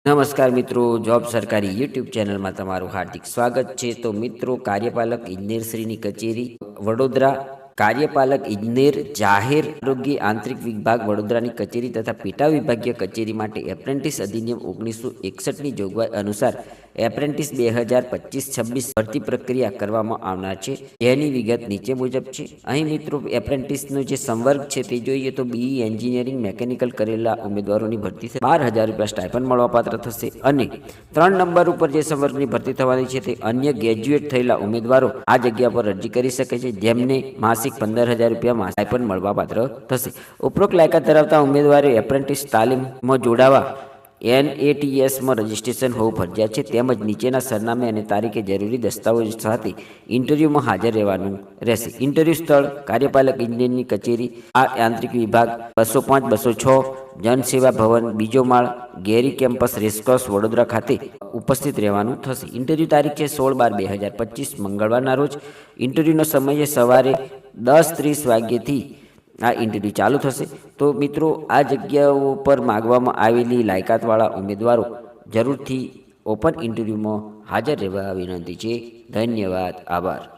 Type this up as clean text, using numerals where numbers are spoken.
નમસ્કાર મિત્રો, જોબ સરકારી યુટ્યુબ ચેનલમાં તમારું હાર્દિક સ્વાગત છે। તો મિત્રો, કાર્યપાલક ઇજનેરશ્રીની કચેરી વડોદરા, કાર્યપાલક ઇજનેર જાહેર આરોગ્ય આંતરિક વિભાગ વડોદરાની કચેરી તથા પેટા વિભાગીય કચેરી માટે એપ્રેન્ટિસ અધિનિયમ 1961ની જોગવાઈ અનુસાર એપ્રેન્ટિસ 2025-26 ભરતી પ્રક્રિયા કરવામાં આવનાર છે, જેની વિગત નીચે મુજબ છે। અહીં મિત્રો એપ્રેન્ટિસનો જે સંવર્ગ છે તે જોઈએ તો બીઈ એન્જિનિયરિંગ મેકેનિકલ કરેલા ઉમેદવારોની ભરતી છે। 12,000 રૂપિયા સ્ટાઇપન્ડ મળવાપાત્ર થશે અને 3 નંબર ઉપર જે સંવર્ગની ભરતી થવાની છે તે અન્ય ગ્રેજ્યુએટ થયેલા ઉમેદવારો આ જગ્યા પર અરજી કરી શકે છે, જેમને માસિક 15,000 રૂપિયા સ્ટાઇપન્ડ મળવાપાત્ર થશે। ઉપરોક્ત લાયકાત ધરાવતા ઉમેદવારે એપ્રેન્ટિસ તાલીમમાં જોડાવા NATSમાં રજિસ્ટ્રેશન હોવું ફરજિયાત છે, તેમજ નીચેના સરનામે અને તારીખે જરૂરી દસ્તાવેજ સાથે ઇન્ટરવ્યૂમાં હાજર રહેવાનું રહેશે। ઇન્ટરવ્યૂ સ્થળ કાર્યપાલક ઇજનેરની કચેરી, આ યાંત્રિક વિભાગ, 205-206 જનસેવા ભવન, બીજો માળ, ગેરી કેમ્પસ, રેસકોર્સ, વડોદરા ખાતે ઉપસ્થિત રહેવાનું થશે। ઇન્ટરવ્યૂ તારીખ છે 16/12/2025 મંગળવારના રોજ। ઇન્ટરવ્યૂનો સમય છે સવારે 10:30 વાગ્યેથી આ ઇન્ટરવ્યૂ ચાલુ થશે। તો મિત્રો, આ જગ્યાઓ પર માગવામાં આવેલી લાયકાતવાળા ઉમેદવારો જરૂરથી ઓપન ઇન્ટરવ્યૂમાં હાજર રહેવા વિનંતી છે। ધન્યવાદ, આભાર।